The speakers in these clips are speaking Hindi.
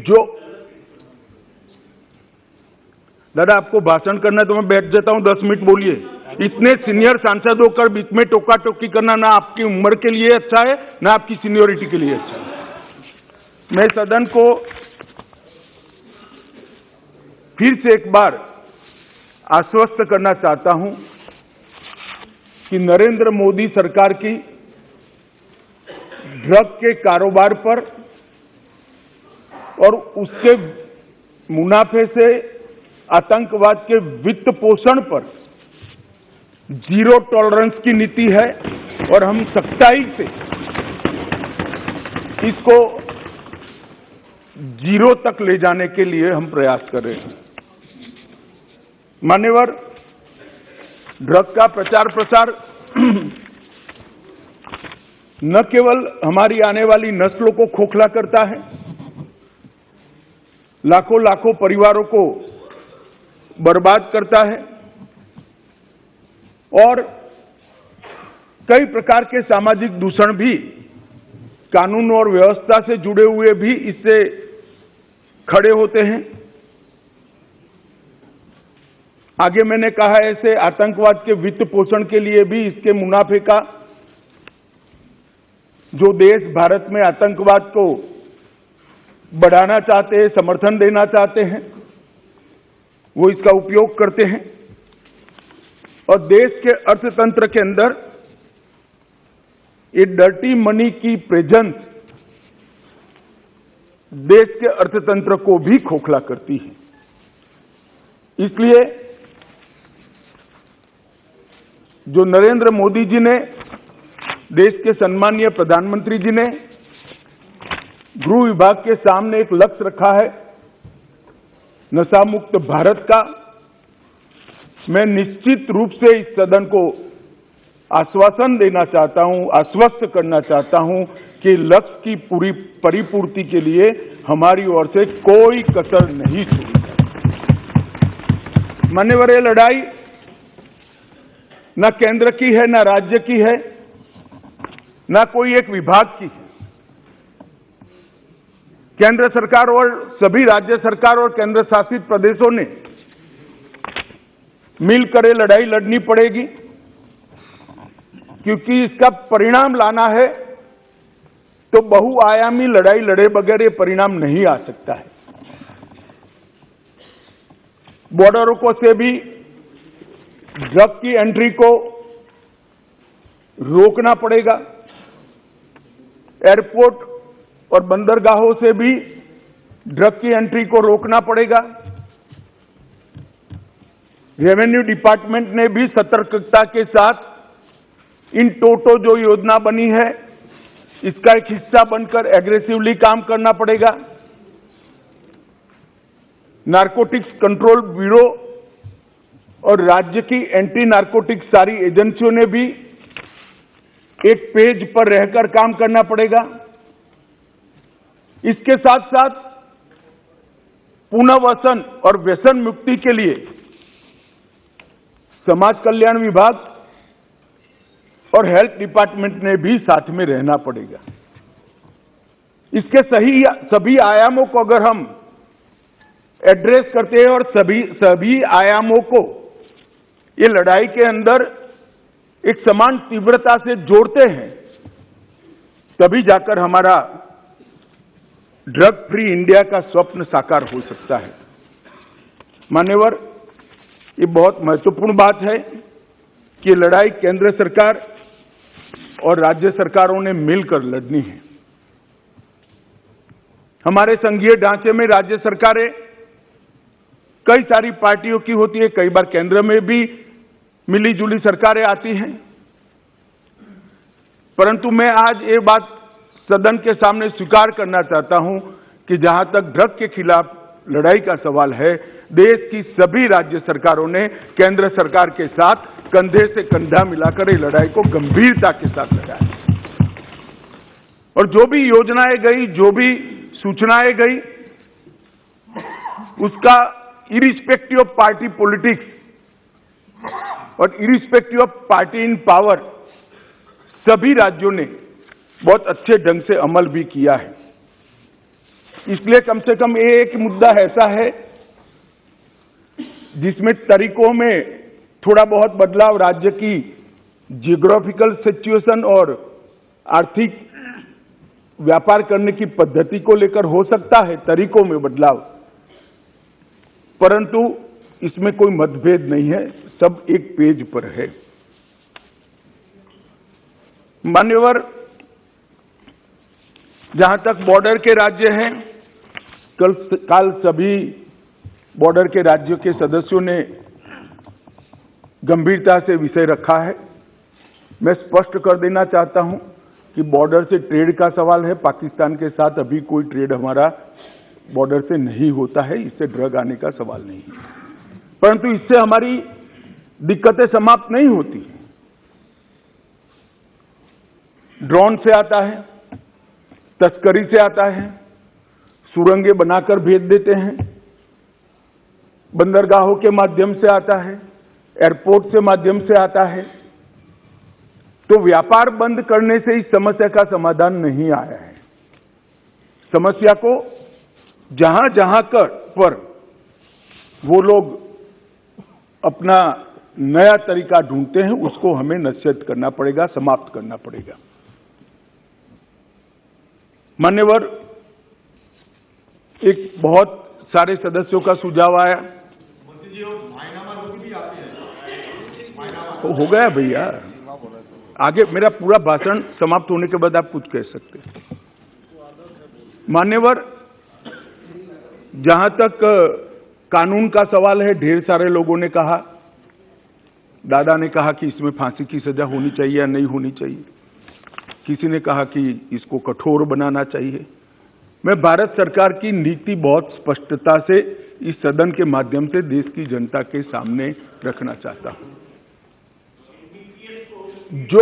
जो दादा आपको भाषण करना है तो मैं बैठ जाता हूं, 10 मिनट बोलिए। इतने सीनियर सांसद होकर बीच में टोका टोकी करना ना आपकी उम्र के लिए अच्छा है ना आपकी सीनियोरिटी के लिए अच्छा है। मैं सदन को फिर से एक बार आश्वस्त करना चाहता हूं कि नरेंद्र मोदी सरकार की ड्रग के कारोबार पर और उसके मुनाफे से आतंकवाद के वित्त पोषण पर जीरो टॉलरेंस की नीति है और हम सख्ताई से इसको जीरो तक ले जाने के लिए हम प्रयास कर रहे हैं। मान्यवर, ड्रग का प्रचार प्रसार न केवल हमारी आने वाली नस्लों को खोखला करता है, लाखों लाखों परिवारों को बर्बाद करता है और कई प्रकार के सामाजिक दूषण भी कानून और व्यवस्था से जुड़े हुए भी इससे खड़े होते हैं। आगे मैंने कहा ऐसे आतंकवाद के वित्त पोषण के लिए भी इसके मुनाफे का जो देश भारत में आतंकवाद को बढ़ाना चाहते हैं, समर्थन देना चाहते हैं, वो इसका उपयोग करते हैं और देश के अर्थतंत्र के अंदर ये डर्टी मनी की प्रेजेंस देश के अर्थतंत्र को भी खोखला करती है। इसलिए जो नरेंद्र मोदी जी ने, देश के सम्मानीय प्रधानमंत्री जी ने गृह विभाग के सामने एक लक्ष्य रखा है नशा मुक्त भारत का, मैं निश्चित रूप से इस सदन को आश्वासन देना चाहता हूं, आश्वस्त करना चाहता हूं कि लक्ष्य की पूरी परिपूर्ति के लिए हमारी ओर से कोई कसर नहीं छोड़ी जाएगी। मान्यवर, ये लड़ाई न केंद्र की है, न राज्य की है, न कोई एक विभाग की है। केंद्र सरकार और सभी राज्य सरकार और केंद्र शासित प्रदेशों ने मिलकर ये लड़ाई लड़नी पड़ेगी, क्योंकि इसका परिणाम लाना है तो बहुआयामी लड़ाई लड़े बगैर ये परिणाम नहीं आ सकता है। बॉर्डरों को से भी ड्रग की एंट्री को रोकना पड़ेगा, एयरपोर्ट और बंदरगाहों से भी ड्रग की एंट्री को रोकना पड़ेगा। रेवेन्यू डिपार्टमेंट ने भी सतर्कता के साथ इन टोटो जो योजना बनी है इसका एक हिस्सा बनकर एग्रेसिवली काम करना पड़ेगा। नारकोटिक्स कंट्रोल ब्यूरो और राज्य की एंटी नारकोटिक्स सारी एजेंसियों ने भी एक पेज पर रहकर काम करना पड़ेगा। इसके साथ साथ पुनर्वसन और व्यसन मुक्ति के लिए समाज कल्याण विभाग और हेल्थ डिपार्टमेंट ने भी साथ में रहना पड़ेगा। इसके सभी आयामों को अगर हम एड्रेस करते हैं और सभी आयामों को ये लड़ाई के अंदर एक समान तीव्रता से जोड़ते हैं, तभी जाकर हमारा ड्रग फ्री इंडिया का स्वप्न साकार हो सकता है। मान्यवर, ये बहुत महत्वपूर्ण बात है कि लड़ाई केंद्र सरकार और राज्य सरकारों ने मिलकर लड़नी है। हमारे संघीय ढांचे में राज्य सरकारें कई सारी पार्टियों की होती है, कई बार केंद्र में भी मिली जुली सरकारें आती हैं, परंतु मैं आज ये बात सदन के सामने स्वीकार करना चाहता हूं कि जहां तक ड्रग के खिलाफ लड़ाई का सवाल है, देश की सभी राज्य सरकारों ने केंद्र सरकार के साथ कंधे से कंधा मिलाकर इस लड़ाई को गंभीरता के साथ लड़ा है। और जो भी योजनाएं गई, जो भी सूचनाएं गई, उसका इरिस्पेक्टिव ऑफ पार्टी पॉलिटिक्स और irrespective of party in power सभी राज्यों ने बहुत अच्छे ढंग से अमल भी किया है। इसलिए कम से कम एक मुद्दा ऐसा है जिसमें तरीकों में थोड़ा बहुत बदलाव राज्य की जियोग्राफिकल सिचुएशन और आर्थिक व्यापार करने की पद्धति को लेकर हो सकता है, तरीकों में बदलाव, परंतु इसमें कोई मतभेद नहीं है, सब एक पेज पर है। मान्यवर, जहां तक बॉर्डर के राज्य हैं, कल सभी बॉर्डर के राज्यों के सदस्यों ने गंभीरता से विषय रखा है। मैं स्पष्ट कर देना चाहता हूं कि बॉर्डर से ट्रेड का सवाल है, पाकिस्तान के साथ अभी कोई ट्रेड हमारा बॉर्डर से नहीं होता है, इससे ड्रग आने का सवाल नहीं है, परंतु इससे हमारी दिक्कतें समाप्त नहीं होती। ड्रोन से आता है, तस्करी से आता है, सुरंगें बनाकर भेज देते हैं, बंदरगाहों के माध्यम से आता है, एयरपोर्ट से माध्यम से आता है। तो व्यापार बंद करने से इस समस्या का समाधान नहीं आया है। समस्या को जहां जहां पर वो लोग अपना नया तरीका ढूंढते हैं, उसको हमें नसीहत करना पड़ेगा, समाप्त करना पड़ेगा। मान्यवर, एक बहुत सारे सदस्यों का सुझाव आया, तो हो गया भैया, आगे मेरा पूरा भाषण समाप्त होने के बाद आप कुछ कह सकते हैं। मान्यवर, जहां तक कानून का सवाल है, ढेर सारे लोगों ने कहा, दादा ने कहा कि इसमें फांसी की सजा होनी चाहिए या नहीं होनी चाहिए, किसी ने कहा कि इसको कठोर बनाना चाहिए। मैं भारत सरकार की नीति बहुत स्पष्टता से इस सदन के माध्यम से देश की जनता के सामने रखना चाहता हूं। जो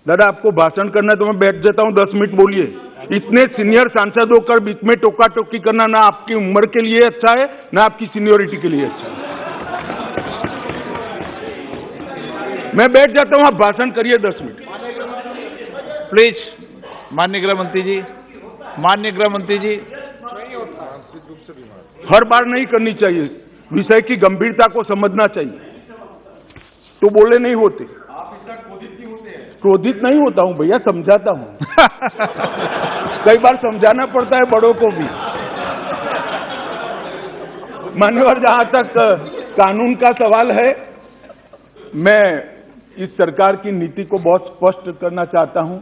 दादा आपको भाषण करना है तो मैं बैठ जाता हूं, 10 मिनट बोलिए। इतने सीनियर सांसद होकर बीच में टोका टोकी करना ना आपकी उम्र के लिए अच्छा है, ना आपकी सीनियोरिटी के लिए अच्छा है। मैं बैठ जाता हूं, आप भाषण करिए 10 मिनट प्लीज। माननीय गृह मंत्री जी, माननीय गृह मंत्री जी, हर बार नहीं करनी चाहिए, विषय की गंभीरता को समझना चाहिए, तो बोले नहीं होते। आप इतना क्रोधित क्यों होते हैं? क्रोधित नहीं होता हूं भैया, समझाता हूं। कई बार समझाना पड़ता है बड़ों को भी। मान्यवर, जहां तक कानून का सवाल है, मैं इस सरकार की नीति को बहुत स्पष्ट करना चाहता हूं।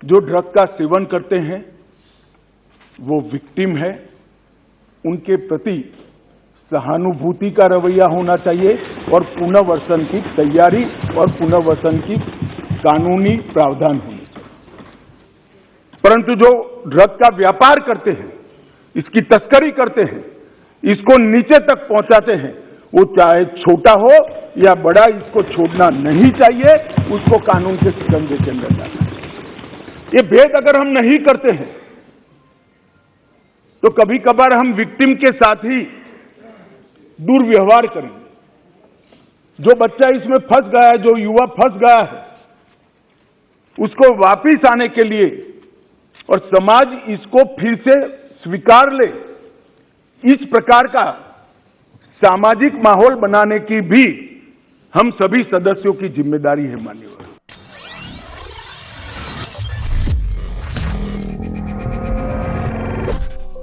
जो ड्रग का सेवन करते हैं वो विक्टिम है, उनके प्रति सहानुभूति का रवैया होना चाहिए और पुनर्वसन की तैयारी और पुनर्वसन की कानूनी प्रावधान होनी चाहिए। परंतु जो ड्रग का व्यापार करते हैं, इसकी तस्करी करते हैं, इसको नीचे तक पहुंचाते हैं, वो चाहे छोटा हो या बड़ा, इसको छोड़ना नहीं चाहिए, उसको कानून के शिकंजे के अंदर डालना चाहिए। ये भेद अगर हम नहीं करते हैं तो कभी कभार हम विक्टिम के साथ ही दुर्व्यवहार करेंगे। जो बच्चा इसमें फंस गया है, जो युवा फंस गया है, उसको वापिस आने के लिए और समाज इसको फिर से स्वीकार ले, इस प्रकार का सामाजिक माहौल बनाने की भी हम सभी सदस्यों की जिम्मेदारी है। मान्यवर,